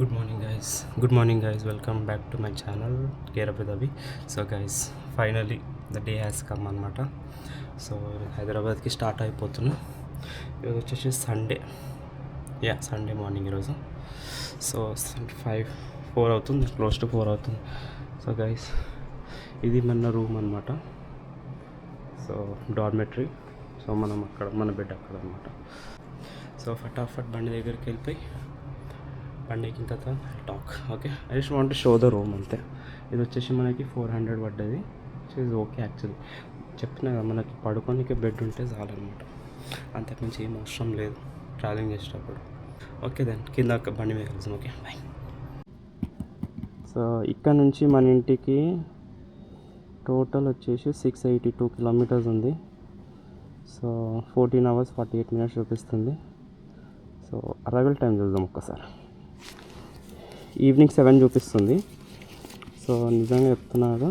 Good morning guys, welcome back to my channel Care of Abhi. So guys, finally the day has come అనమాట. So హైదరాబాద్కి start అయిపోతున్నా. ఈరోజు వచ్చేసి Sunday morning ఈరోజు. So 4 అవుతుంది, close to 4 అవుతుంది. So guys, ఇది మన రూమ్ అనమాట. So dormitory. సో మన బెడ్ అక్కడ అనమాట. సో ఫటాఫట్ బండి దగ్గరికి వెళ్ళిపోయి బండి ఎక్కిన తర్వాత talk. Okay, I just want show the room అంతే. ఇది వచ్చేసి మనకి 400 పడ్డది. సో ఇది ఓకే. యాక్చువల్లీ చెప్పినా కదా, మనకి పడుకోనికి బెడ్ ఉంటే చాలన్నమాట, అంతకుమించి ఏం అవసరం లేదు ట్రావెలింగ్ చేసేటప్పుడు. ఓకే దెన్ కింద బండి మీద కలిసాం. Okay bye. సో ఇక్కడ నుంచి మన ఇంటికి టోటల్ వచ్చేసి 682 కిలోమీటర్స్ ఉంది. సో 14 hours 48 minutes చూపిస్తుంది. సో అరైవల్ టైం చూద్దాం ఒక్కసారి. ఈవినింగ్ 7 చూపిస్తుంది. సో నిజంగా చెప్తున్నా కదా,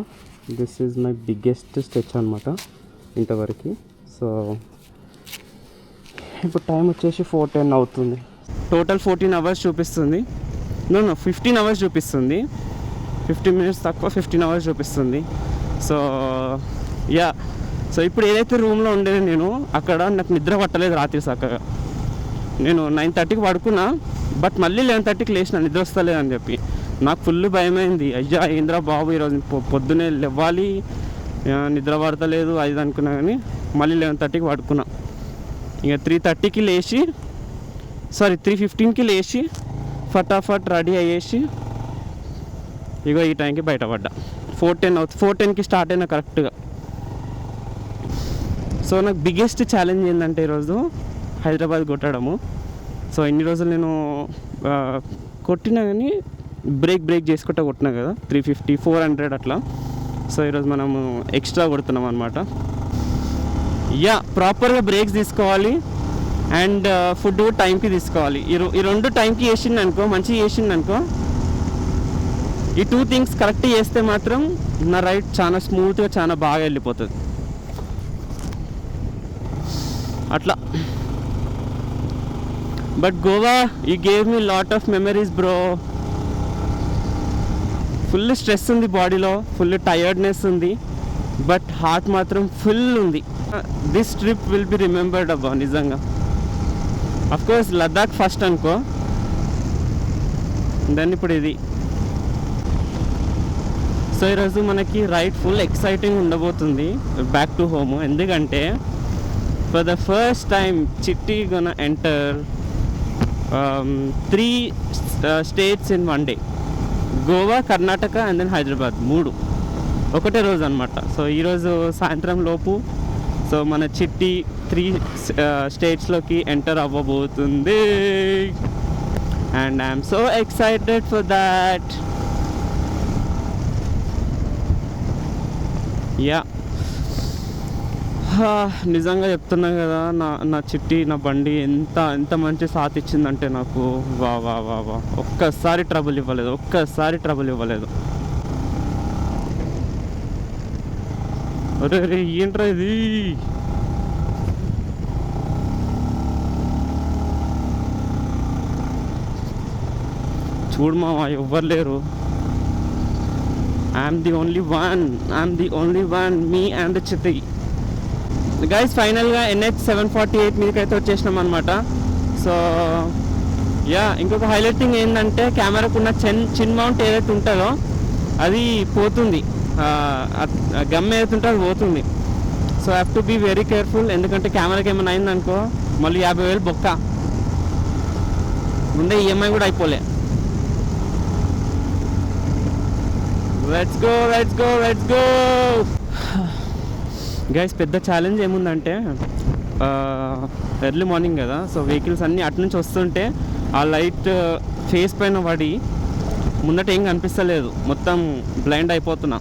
this is my biggest stretch అనమాట ఇంతవరకు. సో ఇప్పుడు టైం వచ్చేసి 4:10 అవుతుంది. టోటల్ 14 hours చూపిస్తుంది. 15 hours చూపిస్తుంది. 15 minutes తక్కువ 15 hours చూపిస్తుంది. సో సో ఇప్పుడు ఏదైతే రూమ్లో ఉండేది నేను, అక్కడ నాకు నిద్ర పట్టలేదు రాత్రి చక్కగా. నేను 9:30కి పడుకున్నా, బట్ మళ్ళీ 11:30కి లేచిన, నిద్ర వస్తలేదు అని చెప్పి. నాకు ఫుల్ భయమైంది. అయ్యా ఏంద్రా బాబు, ఈరోజు పొద్దునే లేవాలి, నిద్ర పడతలేదు అది అనుకున్నా. కానీ మళ్ళీ 11:30కి పడుకున్నా. ఇక 3:15కి లేచి ఫటాఫట్ రెడీ అయ్యేసి ఇగో ఈ టైంకి బయటపడ్డా. 4:10కి స్టార్ట్ అయినా కరెక్ట్గా. సో నాకు బిగ్గెస్ట్ ఛాలెంజ్ ఏంటంటే ఈరోజు హైదరాబాద్ కొట్టడము. సో ఇన్ని రోజులు నేను కొట్టినా కానీ బ్రేక్ చేసుకుంటా కొట్టినా కదా, 350 400 అట్లా. సో ఈరోజు మనము ఎక్స్ట్రా కొడుతున్నాం అనమాట. ప్రాపర్గా బ్రేక్స్ తీసుకోవాలి అండ్ ఫుడ్ టైంకి తీసుకోవాలి. ఈ రెండు టైంకి వేసింది అనుకో, మంచిగా వేసింది అనుకో, ఈ 2 things కరెక్ట్ చేస్తే మాత్రం నా రైడ్ చాలా స్మూత్గా చాలా బాగా వెళ్ళిపోతుంది. అట్లా. But Goa, you gave me lot of memories bro. Full stress ఉంది బాడీలో, ఫుల్ టయర్డ్నెస్ ఉంది, బట్ హార్ట్ మాత్రం ఫుల్ ఉంది. This trip will be remembered అబ్బా నిజంగా. అఫ్కోర్స్ లద్దాఖ్ ఫస్ట్ అనుకో, దెన్ ఇప్పుడు ఇది. సో ఈరోజు మనకి రైడ్ ఫుల్ ఎక్సైటింగ్ ఉండబోతుంది బ్యాక్ టు హోమ్. ఎందుకంటే for the first time Chitti gonna enter 3 states in one day. Goa, Karnataka and then Hyderabad, 3 ఒకటే రోజు అనమాట. సో ఈరోజు సాయంత్రం లోపు సో మన చిట్టి 3 స్టేట్స్లోకి ఎంటర్ అవ్వబోతుంది. And I'm so excited for that. నిజంగా చెప్తున్నా కదా, నా చిట్టి, నా బండి ఎంత మంచి సాత్ ఇచ్చిందంటే నాకు. వా ఒక్కసారి ట్రబుల్ ఇవ్వలేదు. అరే ఏంట్రా ఇది. చూడు మావా, ఎవ్వరు లేరు. I'm the only one, me and the చిట్టి. గైస్ ఫైనల్గా NH 748 మీదకైతే వచ్చేసినాం అనమాట. సో ఇంకొక హైలైటింగ్ ఏంటంటే, కెమెరాకున్న చిన్ మౌంట్ ఏదైతే ఉంటుందో అది పోతుంది, గమ్ ఏదైతే ఉంటుందో అది పోతుంది. So have to be very careful. ఎందుకంటే కెమెరాకి ఏమైనా అయిందనుకో మళ్ళీ 50,000 బొక్క. ముందే EMI కూడా అయిపోలే. Let's go. గైస్ పెద్ద ఛాలెంజ్ ఏముందంటే, ఎర్లీ మార్నింగ్ కదా, సో వెహికల్స్ అన్నీ అటు నుంచి వస్తుంటే ఆ లైట్ ఫేస్ పైన పడి ముందట ఏం కనిపిస్తలేదు, మొత్తం బ్లైండ్ అయిపోతున్నా.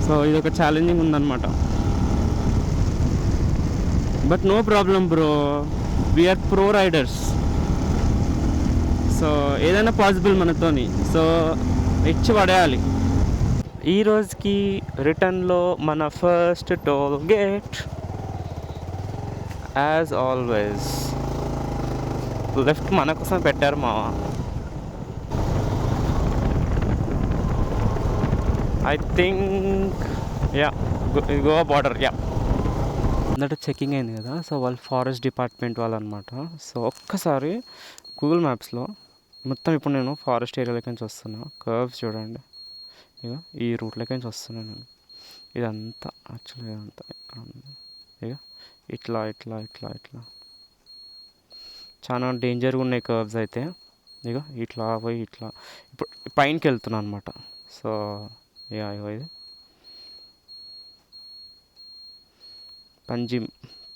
సో ఇది ఒక ఛాలెంజింగ్ ఉందన్నమాట. But no problem bro, we're pro riders. So ఏదైనా పాసిబుల్ మనతోని. సో ఇచ్చి పడేయాలి. ఈ రోజుకి రిటర్న్లో మన first toll gate. As always left మన కోసం పెట్టారు మావా. I think ya Goa border ya. అందట చెకింగ్ అయింది కదా, సో వాళ్ళు ఫారెస్ట్ డిపార్ట్మెంట్ వాళ్ళు అనమాట. సో ఒక్కసారి గూగుల్ మ్యాప్స్లో మొత్తం ఇప్పుడు నేను ఫారెస్ట్ ఏరియాలోకి నుంచి వస్తున్నా. కర్వ్స్ చూడండి, ఇక ఈ రూట్లోకి నుంచి వస్తున్నాను నేను. ఇదంతా యాక్చువల్లీ ఇదంతా ఇక్కడ ఉంది. ఇక ఇట్లా ఇట్లా ఇట్లా ఇట్లా చాలా డేంజర్గా ఉన్నాయి కర్వ్స్ అయితే. ఇక ఇట్లా పోయి ఇట్లా ఇప్పుడు పైనకి వెళ్తున్నాను అనమాట. సో ఇక ఇగో ఇది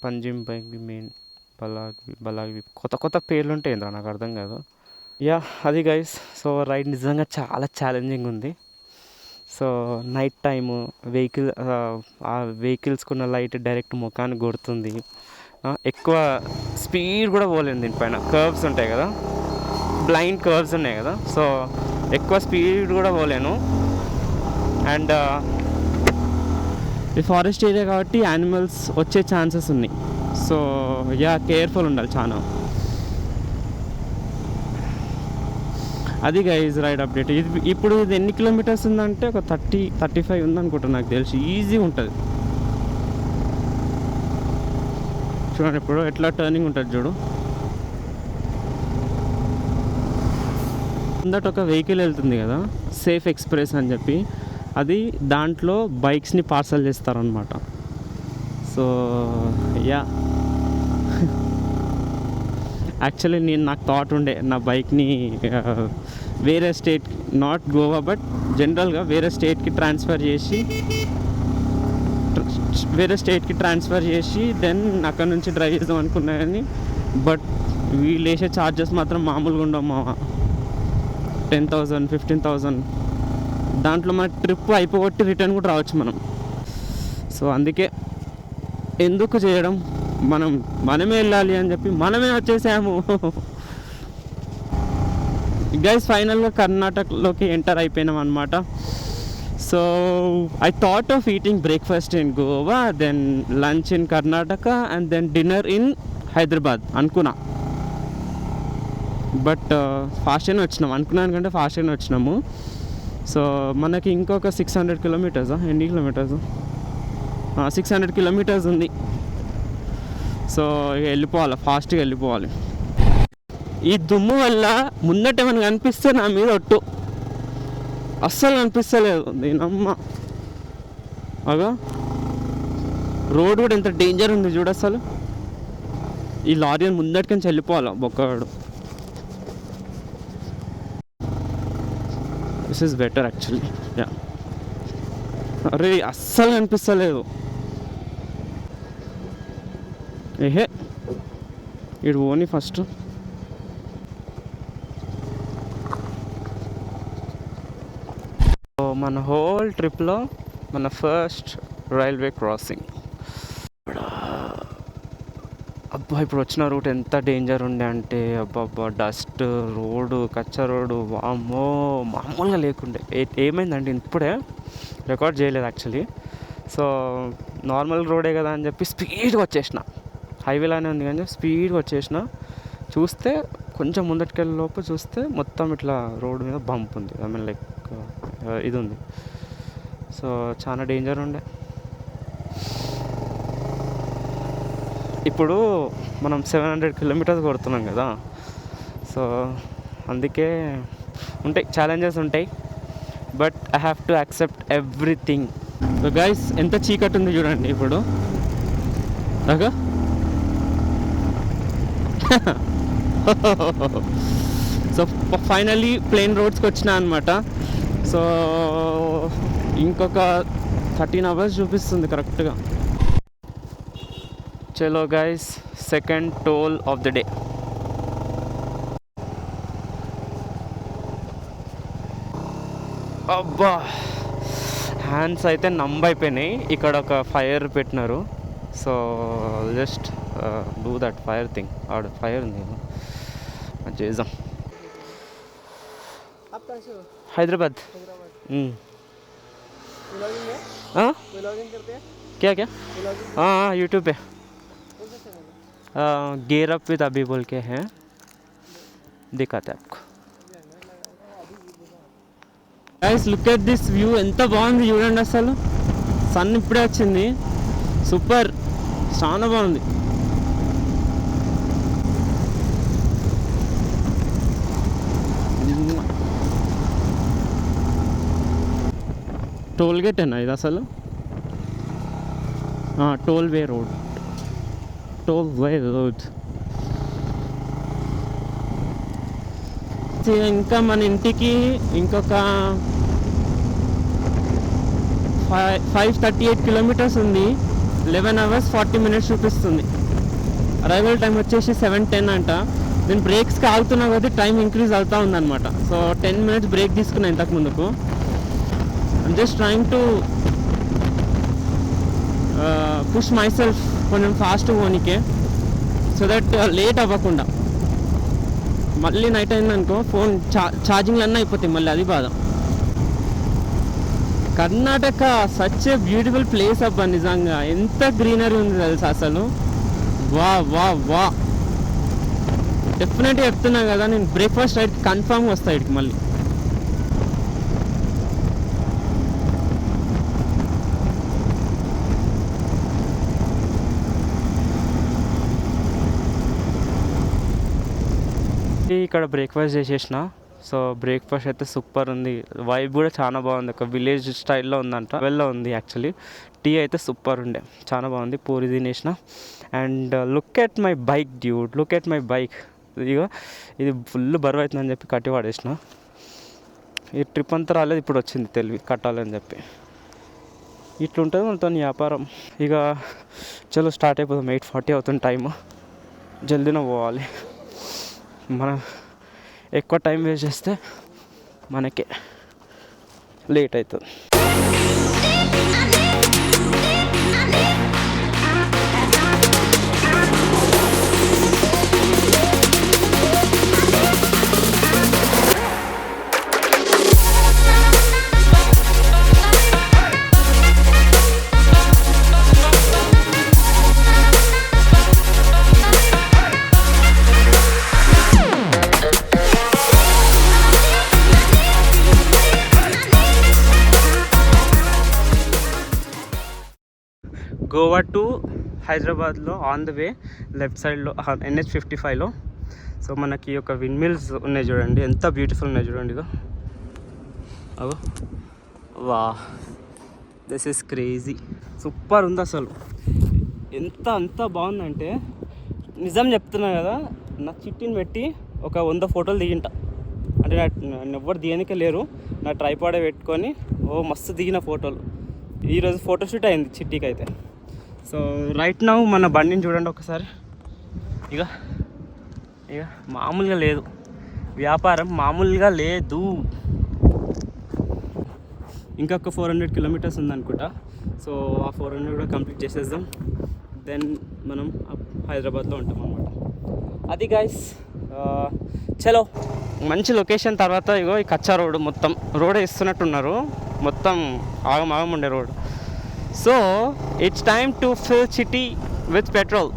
పంజిమ్ బైక్ మెయిన్ బలాగి కొత్త కొత్త పేర్లు ఉంటాయి ఏంద్రా, నాకు అర్థం కాదు. యా అది గైస్. సో రైడ్ నిజంగా చాలా ఛాలెంజింగ్ ఉంది. సో నైట్ టైము ఆ వెహికల్స్కున్న లైట్ డైరెక్ట్ ముఖానికి కొడుతుంది. ఎక్కువ స్పీడ్ కూడా పోలేదు దీనిపైన. కర్వ్స్ ఉంటాయి కదా, బ్లైండ్ కర్వ్స్ ఉన్నాయి కదా, సో ఎక్కువ స్పీడ్ కూడా పోలేను. అండ్ ఈ ఫారెస్ట్ ఏరియా కాబట్టి యానిమల్స్ వచ్చే ఛాన్సెస్ ఉన్నాయి. సో యా కేర్ఫుల్ ఉండాలి చాలా. అది గైజ్ రైడ్ అప్డేట్. ఇప్పుడు ఇది ఎన్ని కిలోమీటర్స్ ఉందంటే ఒక 30-35 ఉందనుకుంటా నాకు తెలిసి. ఈజీగా ఉంటుంది చూడండి. ఇప్పుడు ఎట్లా టర్నింగ్ ఉంటుంది చూడు. ముందట ఒక వెహికల్ వెళ్తుంది కదా, సేఫ్ ఎక్స్ప్రెస్ అని చెప్పి, అది దాంట్లో బైక్స్ని పార్సల్ చేస్తారనమాట. సో యా యాక్చువల్లీ నాకు థాట్ ఉండే నా బైక్ని వేరే స్టేట్, నాట్ గోవా బట్ జనరల్గా వేరే స్టేట్కి ట్రాన్స్ఫర్ చేసి దెన్ అక్కడ నుంచి డ్రైవ్ చేద్దాం అనుకున్నా. కానీ బట్ వీళ్ళు వేసే ఛార్జెస్ మాత్రం మామూలుగా ఉండవు మా. 10,000 15,000 దాంట్లో మన ట్రిప్ అయిపోగొట్టి రిటర్న్ కూడా రావచ్చు మనం. సో అందుకే ఎందుకు చేయడం, మనమే వెళ్ళాలి అని చెప్పి మనమే వచ్చేసాము. గైస్ ఫైనల్గా కర్ణాటకలోకి ఎంటర్ అయిపోయినాం అనమాట. So I thought of eating breakfast in Goa, then lunch in Karnataka and then dinner in Hyderabad అనుకున్నా. బట్ ఫాస్ట్గానే వచ్చినాము, అనుకున్నాను కంటే ఫాస్ట్గానే వచ్చినాము. సో మనకి ఇంకొక 600 కిలోమీటర్స్, ఎన్ని కిలోమీటర్స్, 600 కిలోమీటర్స్ ఉంది. సో వెళ్ళిపోవాలి, ఫాస్ట్గా వెళ్ళిపోవాలి. ఈ దుమ్ము వల్ల ముందట ఏమైనా కనిపిస్తే నా మీద ఒట్టు, అస్సలు కనిపిస్తలేదు దీనమ్మ. అగా రోడ్ కూడా ఎంత డేంజర్ ఉంది చూడు అసలు. ఈ లారీ ముందటికి వెళ్ళిపోవాలి బొక్కడు. This is better actually. Ya అరే అస్సలు కనిపిస్తలేదు. ఏహే ఇటు పోనీ ఫస్ట్. మన హోల్ ట్రిప్లో మన ఫస్ట్ రైల్వే క్రాసింగ్. అబ్బా ఇప్పుడు వచ్చిన రూట్ ఎంత డేంజర్ ఉండే అంటే, అబ్బా డస్ట్ రోడ్డు, కచ్చా రోడ్డు, వామ్మో మామూలుగా లేకుండే. ఏమైందంటే ఇప్పుడే రికార్డ్ చేయలేదు యాక్చువల్లీ. సో నార్మల్ రోడే కదా అని చెప్పి స్పీడ్గా వచ్చేసిన. హైవేలానే ఉంది కానీ స్పీడ్గా వచ్చేసిన. చూస్తే కొంచెం ముందటికెళ్ళే లోపు చూస్తే మొత్తం ఇట్లా రోడ్డు మీద బంప్ ఉంది, ఐ మీన్ లైక్ ఇది ఉంది. సో చాలా డేంజర్ ఉండే. ఇప్పుడు మనం 700 కిలోమీటర్స్ కొడుతున్నాం కదా, సో అందుకే ఉంటాయి ఛాలెంజెస్ ఉంటాయి. But I have to accept everything. So guys ఎంత చీకటి ఉంది చూడండి ఇప్పుడు. ఓకే సో ఫైనల్లీ ప్లేన్ రోడ్స్కి వచ్చినా అనమాట. సో ఇంకొక 13 అవర్స్ చూపిస్తుంది కరెక్ట్గా. చలో guys, second toll of the day. అబ్బా హ్యాండ్స్ అయితే అయిపోయినాయి. ఇక్కడ ఒక ఫైర్ పెట్టినారు. So just do that fire thing. ఆడ ఫైర్ ఉంది, అది చేద్దాం. हैदराबाद। हाँ क्या क्या? हाँ हाँ यूट्यूब पे गेयर अप विद अभी बोल के हैं, दिखाते आपको। Guys look at this view, ఎంత బాగుంది చూడండి. అసలు సన్ ఇప్పుడే వచ్చింది, సూపర్, చాలా బాగుంది. టోల్ గేట్ అన్నా ఇది అసలు? Toll way road. ఇంకా మన ఇంటికి ఇంకొక 538 కిలోమీటర్స్ ఉంది. 11 hours 40 minutes చూపిస్తుంది. అరైవల్ టైం వచ్చేసి 7:10 అంట. నేను బ్రేక్స్కి ఆగుతున్నా కాబట్టి టైం ఇంక్రీజ్ అవుతూ ఉందన్నమాట. సో 10 minutes బ్రేక్ తీసుకున్నా ఇంతకు ముందుకు. I'm just trying to push my self కొంచెం ఫాస్ట్ పోనీకే, సో దట్ లేట్ అవ్వకుండా. మళ్ళీ నైట్ అయిందనుకో ఫోన్ ఛార్జింగ్లు అన్నీ అయిపోతాయి, మళ్ళీ అది బాధ. Karnataka such a beautiful place అబ్బా, నిజంగా ఎంత గ్రీనరీ ఉంది తెలుసా అసలు. వా వా వా డెఫినెట్గా చెప్తున్నా కదా, నేను బ్రేక్ఫాస్ట్ రైట్ కన్ఫామ్గా వస్తాను ఇక్కడికి మళ్ళీ. ఇక్కడ బ్రేక్ఫాస్ట్ చేసేసిన. సో బ్రేక్ఫాస్ట్ అయితే సూపర్ ఉంది, వైబ్ కూడా చాలా బాగుంది, ఒక విలేజ్ స్టైల్లో ఉందంట, వెల్లో ఉంది యాక్చువల్లీ. టీ అయితే సూపర్ ఉండే, చాలా బాగుంది. పూరి తినేసిన. And look at my bike dude, look at my bike. ఇదిగో ఇది ఫుల్ బరువు అవుతుందని చెప్పి కట్టి పడేసిన. ఈ ట్రిప్ అంతా రాలేదు, ఇప్పుడు వచ్చింది తెలివి కట్టాలని చెప్పి. ఇట్లుంటుంది మనతో వ్యాపారం. ఇక చలో స్టార్ట్ అయిపోతాం. 8:40 అవుతుంది టైము, జల్దీనే పోవాలి. మనం ఎక్కువ టైం వేస్ట్ చేస్తే మనకే లేట్ అవుతుంది. గోవా టు హైదరాబాద్లో ఆన్ ద వే లెఫ్ట్ సైడ్లో NH55లో. సో మనకి ఒక విండ్ మిల్స్ ఉన్నాయి చూడండి, ఎంత బ్యూటిఫుల్ ఉన్నాయి చూడండి. ఇదో అగో, వా, దిస్ ఈస్ క్రేజీ, సూపర్ ఉంది అసలు. అంత బాగుందంటే నిజం చెప్తున్నా కదా, నా చిట్టిని పెట్టి ఒక 100 ఫోటోలు దిగింట. అంటే నన్ను ఎవ్వరు దిగనికే లేరు, నా ట్రైపాడే పెట్టుకొని మస్తు దిగిన ఫోటోలు. ఈరోజు ఫోటోషూట్ అయింది చిట్టికి అయితే. సో రైట్ నౌ మన బండిని చూడండి ఒకసారి. ఇక మామూలుగా లేదు, వ్యాపారం మామూలుగా లేదు. ఇంకొక 400 కిలోమీటర్స్ ఉందనుకుంటా. సో ఆ 400 కూడా కంప్లీట్ చేసేద్దాం, దెన్ మనం హైదరాబాద్లో ఉంటాం అన్నమాట. అది గైస్, చలో మంచి లొకేషన్. తర్వాత ఇగో ఈ కచ్చా రోడ్, మొత్తం రోడ్ వేస్తున్నట్టున్నారు, మొత్తం ఆగం ఉండే road. So it's time to fill city with petrol.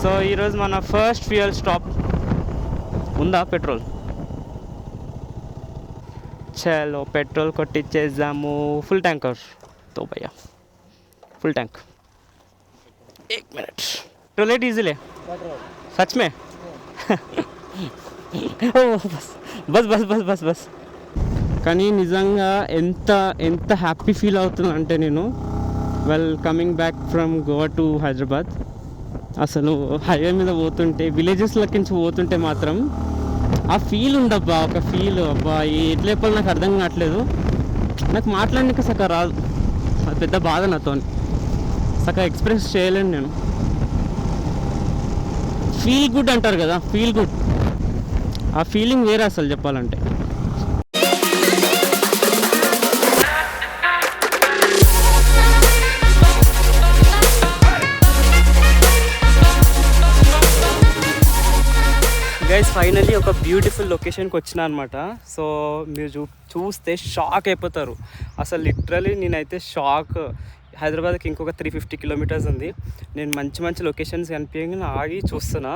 So ఈరోజు మన ఫస్ట్ ఫ్యూయల్ స్టాప్. ఉందా పెట్రోల్? చలో పెట్రోల్ కొట్టించేద్దాము. ఫుల్ ట్యాంకర్ తో భయ్యా, ఫుల్ ట్యాంక్. 1 minute. पेट्रोल है डीजल है? सच में? Bus bus bus bus bus కానీ నిజంగా ఎంత హ్యాపీ ఫీల్ అవుతుందంటే నేను coming back from Goa to Hyderabad. అసలు హైవే మీద పోతుంటే, విలేజెస్లోకి నుంచి పోతుంటే మాత్రం ఆ ఫీల్ ఉందబ్బా, ఒక ఫీల్ అబ్బా, ఎట్లా చెప్పాలి నాకు అర్థం కావట్లేదు. నాకు మాట్లాడడానికి సగం రాదు, అది పెద్ద బాధ నాతో, సగం ఎక్స్ప్రెస్ చేయలేను నేను. ఫీల్ గుడ్ అంటారు కదా, ఫీల్ గుడ్, ఆ ఫీలింగ్ వేరే అసలు చెప్పాలంటే. గైస్ ఫైనలీ ఒక బ్యూటిఫుల్ లొకేషన్కి వచ్చిన అనమాట. సో మీరు చూస్తే షాక్ అయిపోతారు అసలు. లిటరలీ నేనైతే షాక్. హైదరాబాద్కి ఇంకొక 350 కిలోమీటర్స్ ఉంది. నేను మంచి లొకేషన్స్ కనిపించగానే ఆగి చూస్తున్నా.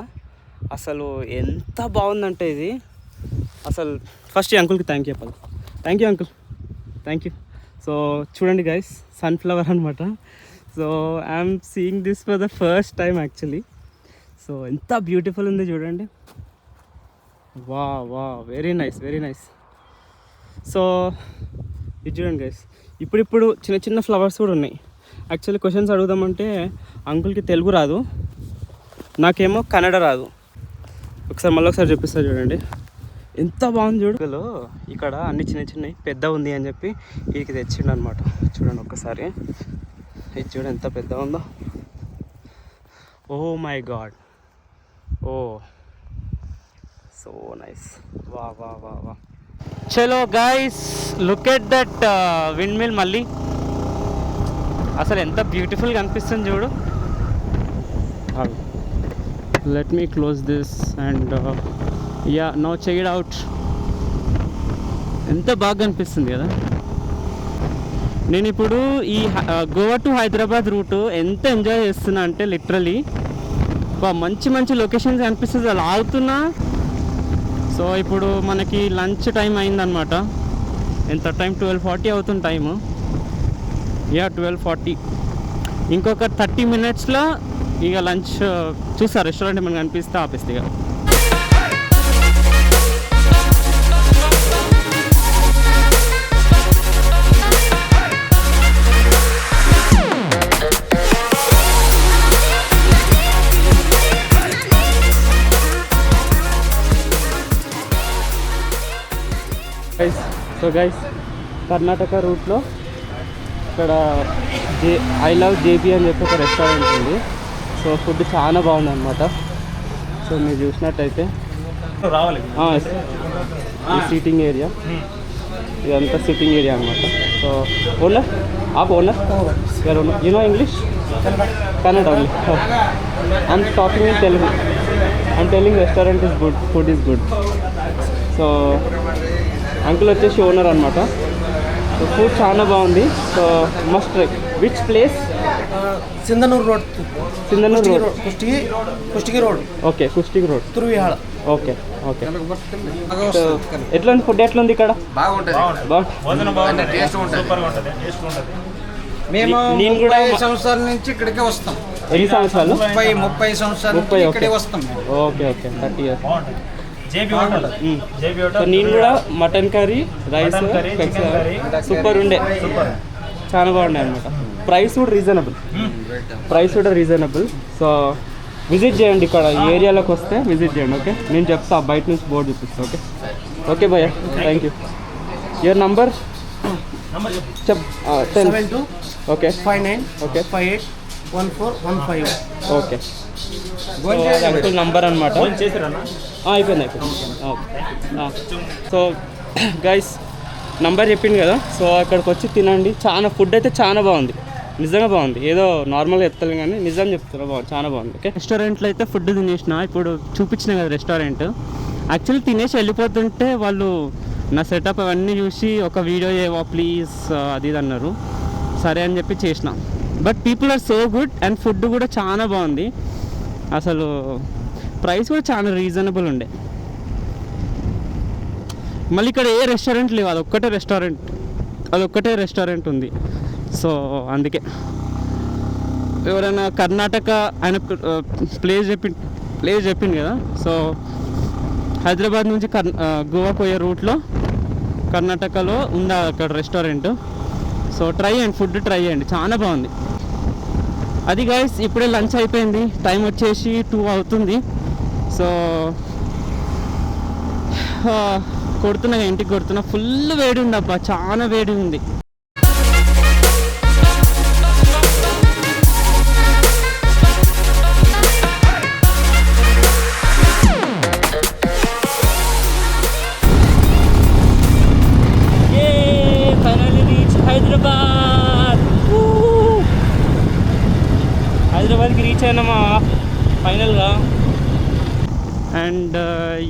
అసలు ఎంత బాగుందంటే ఇది. అసలు ఫస్ట్ ఈ అంకుల్కి thank thank you uncle, thank you. So చూడండి గైస్, సన్ఫ్లవర్ అనమాట. So I'm seeing this for the first time actually. So ఎంత బ్యూటిఫుల్ ఉంది చూడండి. వా వా very nice, very nice. So ఇది చూడండి గైస్, ఇప్పుడు చిన్న చిన్న ఫ్లవర్స్ కూడా ఉన్నాయి. యాక్చువల్లీ క్వశ్చన్స్ అడుగుదామంటే అంకుల్కి తెలుగు రాదు, నాకేమో కన్నడ రాదు. మళ్ళీ ఒకసారి చూపిస్తా చూడండి, ఎంత బాగుంది చూడు. ఇక్కడ అన్ని చిన్న చిన్నవి పెద్ద ఉంది అని చెప్పి వీడికి తెచ్చిండు అనమాట. చూడండి ఒక్కసారి, ఇది చూడండి ఎంత పెద్ద ఉందో. Oh my god, oh so nice. వా వా వా వా. చలో guys, look at that windmill. మళ్ళీ అసలు ఎంత బ్యూటిఫుల్గా అనిపిస్తుంది చూడు. Let me close this and ya know check it out. ఎంత బాగా అనిపిస్తుంది కదా. నేను ఇప్పుడు ఈ గోవా టు హైదరాబాద్ రూట్ ఎంత ఎంజాయ్ చేస్తున్నా అంటే లిటరలీ మంచి మంచి లొకేషన్స్ అనిపిస్తుంది అలా ఆగుతున్నా. సో ఇప్పుడు మనకి లంచ్ టైం అయిందనమాట. ఎంత టైం? 12:40 అవుతుంది టైము. యా 12:40. ఇంకొక 30 minutesలో ఇక లంచ్ చూస్తా, రెస్టారెంట్ మనకు అనిపిస్తే ఆపిస్తే ఇక. సో గైస్, కర్ణాటక రూట్లో ఇక్కడ ఐ లవ్ జేపీ అని చెప్పి ఒక రెస్టారెంట్ ఉంది. సో ఫుడ్ చాలా బాగుంది అనమాట. సో మీరు చూసినట్టయితే రావాలి ఈ సీటింగ్ ఏరియా, ఇదంతా సిట్టింగ్ ఏరియా అనమాట. So owner owner your owner, you know English? Kannada only. I'm talking in Telugu. I'm telling restaurant is good, food is good. So uncle వచ్చేసి ఓనర్ అనమాట. సో ఫుడ్ చాలా బాగుంది. So must try. Which place? Sindhanur road. Sindhanur road, Kushtagi road. Okay, Kushtagi road, Turuvihal. Okay okay. So ఎట్లా ఉంది food? ఎట్లా ఉంది ఇక్కడ? మేము నేను కూడా 30 సంవత్సరాల నుంచి ఇక్కడికే వస్తాం. ఎన్ని సంవత్సరాలు? 30 సంవత్సరాల నుంచి ఇక్కడే వస్తాం. Okay okay, 30 years. సో నేను కూడా మటన్ కర్రీ, రైస్, సూపర్ ఉండే, చాలా బాగుండే అనమాట. ప్రైస్ కూడా రీజనబుల్. సో విజిట్ చేయండి, ఇక్కడ ఈ ఏరియాలోకి వస్తే విజిట్ చేయండి. ఓకే, నేను చెప్తా, బయట నుంచి బోర్డు చూపిస్తా. ఓకే ఓకే భయ్య, థ్యాంక్ యూ. యువర్ నంబర్ చెప్. 72 okay 59 okay 58 1415. Okay, uncle number అనమాట. అయిపోయింది. సో గైస్, నంబర్ చెప్పింది కదా. సో అక్కడికి వచ్చి తినండి. చాలా ఫుడ్ అయితే చాలా బాగుంది, నిజంగా బాగుంది. ఏదో నార్మల్గా చెప్తాను కానీ నిజం చెప్తాను, బాగుంది, చాలా బాగుంది. ఓకే, రెస్టారెంట్లో అయితే ఫుడ్ తినేసిన. ఇప్పుడు చూపించిన కదా రెస్టారెంట్. యాక్చువల్లీ తినేసి వెళ్ళిపోతుంటే వాళ్ళు నా సెటప్ అవన్నీ చూసి ఒక వీడియో చేయవా ప్లీజ్ అది ఇది అన్నారు. సరే అని చెప్పి చేసిన. But people are so good and food కూడా చాలా బాగుంది. అసలు ప్రైస్ కూడా చాలా రీజనబుల్ ఉండే. మళ్ళీ ఇక్కడ ఏ రెస్టారెంట్ లేవు, అదొక్కటే రెస్టారెంట్ ఉంది. సో అందుకే ఎవరైనా కర్ణాటక ఆయన ప్లేస్ చెప్పింది కదా. సో హైదరాబాద్ నుంచి గోవా పోయే రూట్లో కర్ణాటకలో ఉందా అక్కడ రెస్టారెంట్. సో ట్రై చేయండి, ఫుడ్ ట్రై చేయండి, చాలా బాగుంది. అది గైస్, ఇప్పుడే లంచ్ అయిపోయింది. టైం వచ్చేసి 2 అవుతుంది. సో ఇంటికి కొడుతున్నా. ఫుల్ వేడి ఉంది అబ్బా, చాలా వేడి ఉంది. హైదరాబాద్కి రీచ్ అయినామా ఫైనల్గా. అండ్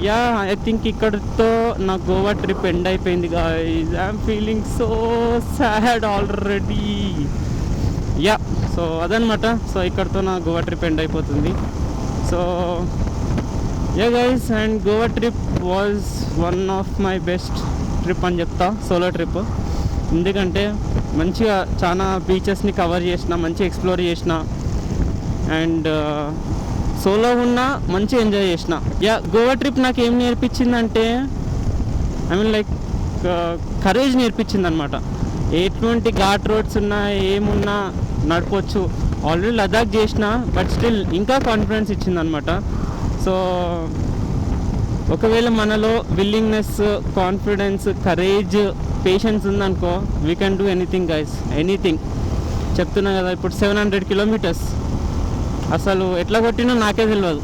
యా ఐ థింక్ ఇక్కడితో నా గోవా ట్రిప్ ఎండ్ అయిపోయింది guys. I'm feeling so sad already. Yeah so అదనమాట. సో ఇక్కడితో నా గోవా ట్రిప్ ఎండ్ అయిపోతుంది. So yeah guys, and Goa trip was one of my best trip అని చెప్తా, సోలో ట్రిప్. ఎందుకంటే మంచిగా చాలా బీచెస్ని కవర్ చేసిన, మంచిగా ఎక్స్ప్లోర్ చేసిన, అండ్ సోలో ఉన్న మంచిగా ఎంజాయ్ చేసిన. గోవా ట్రిప్ నాకు ఏం నేర్పించిందంటే ఐ మీన్ లైక్ కరేజ్ నేర్పించింది అనమాట. ఎటువంటి ఘాట్ రోడ్స్ ఉన్నా ఏమున్నా నడపవచ్చు. ఆల్రెడీ లదాఖ్ చేసిన, బట్ స్టిల్ ఇంకా కాన్ఫిడెన్స్ ఇచ్చింది అనమాట. సో ఒకవేళ మనలో విల్లింగ్నెస్, కాన్ఫిడెన్స్, కరేజ్, పేషెన్స్ ఉందనుకో, we can do anything guys, anything. చెప్తున్నా కదా, ఇప్పుడు 700 కిలోమీటర్స్ అసలు ఎట్లా కొట్టినో నాకే తెలియదు.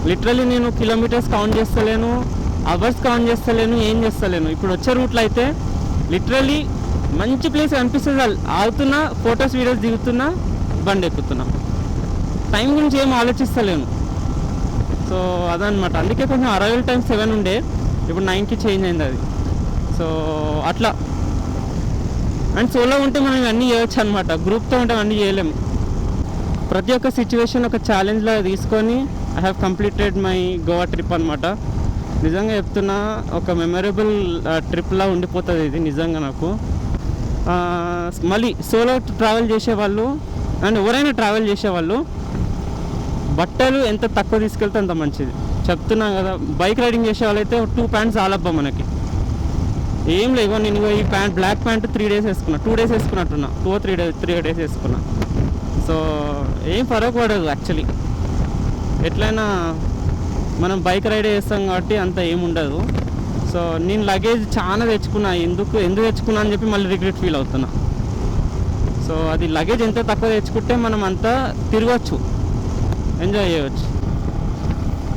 లిటరలీ నేను కిలోమీటర్స్ కౌంట్ చేస్తలేను, అవర్స్ కౌంట్ చేస్తలేను, ఏం చేస్తలేను. ఇప్పుడు వచ్చే రూట్లో అయితే లిటరలీ మంచి ప్లేస్ అనిపిస్తుంది. ఆగుతున్నా, ఫొటోస్ వీడియోస్ దిగుతున్నా, బండి ఎక్కుతున్నా, టైం గురించి ఏం ఆలోచిస్తలేను. సో అదనమాట. అందుకే కొంచెం అరైవల్ టైం 7 ఉండే, ఇప్పుడు 9కి చేంజ్ అయింది అది. సో అట్లా. అండ్ సోలో ఉంటే మనం ఇవన్నీ చేయొచ్చు అనమాట, గ్రూప్తో ఉంటే అన్నీ చేయలేము. ప్రతి ఒక్క సిచ్యువేషన్ ఒక ఛాలెంజ్లా తీసుకొని I have completed my Goa trip అనమాట. నిజంగా చెప్తున్నా, ఒక మెమరబుల్ ట్రిప్లా ఉండిపోతుంది ఇది నిజంగా నాకు. మళ్ళీ సోలో ట్రావెల్ చేసేవాళ్ళు అండ్ ఎవరైనా ట్రావెల్ చేసేవాళ్ళు బట్టలు ఎంత తక్కువ తీసుకెళ్తే అంత మంచిది. చెప్తున్నా కదా, బైక్ రైడింగ్ చేసే వాళ్ళైతే 2 ప్యాంట్స్ ఆలబ్బా మనకి. ఏం లేవు, నేను ఈ ప్యాంట్, బ్లాక్ ప్యాంట్ 3 days వేసుకున్నా, 2 days వేసుకున్నట్టున్నా, 2 or 3 days వేసుకున్నా. సో ఏం ఫరక్ పడదు యాక్చువల్లీ. ఎట్లయినా మనం బైక్ రైడ్ చేస్తాం కాబట్టి అంత ఏముండదు. సో నేను లగేజ్ చాలా తెచ్చుకున్నా, ఎందుకు తెచ్చుకున్నా అని చెప్పి మళ్ళీ రిగ్రెట్ ఫీల్ అవుతున్నా. సో అది లగేజ్ ఎంత తక్కువ తెచ్చుకుంటే మనం అంతా తిరగచ్చు, ఎంజాయ్ చేయవచ్చు.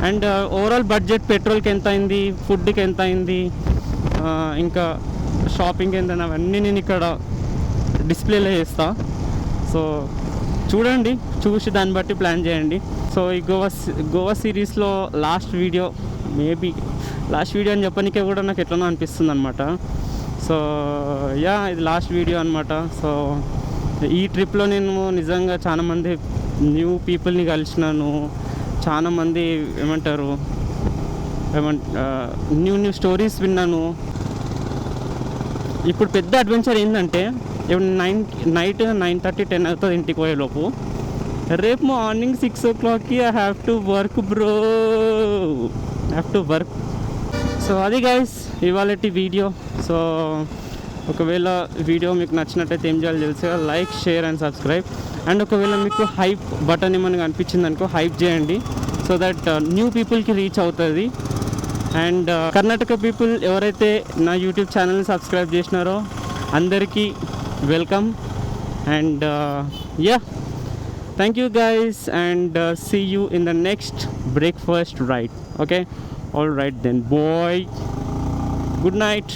అండ్ ఓవరాల్ బడ్జెట్ పెట్రోల్కి ఎంత అయింది, ఫుడ్కి ఎంత అయింది, ఇంకా షాపింగ్ ఎంత, అవన్నీ నేను ఇక్కడ డిస్ప్లేలో చేస్తా. సో చూడండి, చూసి దాన్ని బట్టి ప్లాన్ చేయండి. సో ఈ గోవా సిరీస్లో లాస్ట్ వీడియో అని చెప్పడానికే కూడా నాకు ఎట్లనో అనిపిస్తుంది అనమాట. సో ఇది లాస్ట్ వీడియో అనమాట. సో ఈ ట్రిప్లో నేను నిజంగా చాలామంది న్యూ పీపుల్ని కలిసినాను, చాలామంది న్యూ స్టోరీస్ విన్నాను. ఇప్పుడు పెద్ద అడ్వెంచర్ ఏంటంటే, ఇప్పుడు నైట్ 9:30, 10 అవుతుంది ఇంటికి పోయేలోపు. రేపు మార్నింగ్ 6 o'clockకి I have to work bro, so అది గైస్ ఇవాళటి వీడియో. సో ఒకవేళ వీడియో మీకు నచ్చినట్టయితే ఏం చేయాలో తెలుసు, like, share and subscribe. And ఒకవేళ మీకు హైప్ బటన్ ఏమైనా అనిపించింది అనుకో, హైప్ చేయండి, సో దట్ న్యూ పీపుల్కి రీచ్ అవుతుంది. అండ్ కర్ణాటక పీపుల్ ఎవరైతే నా యూట్యూబ్ ఛానల్ని సబ్స్క్రైబ్ చేసినారో అందరికీ welcome. And thank you guys, and see you in the next breakfast ride. Okay, all right then, boy, good night.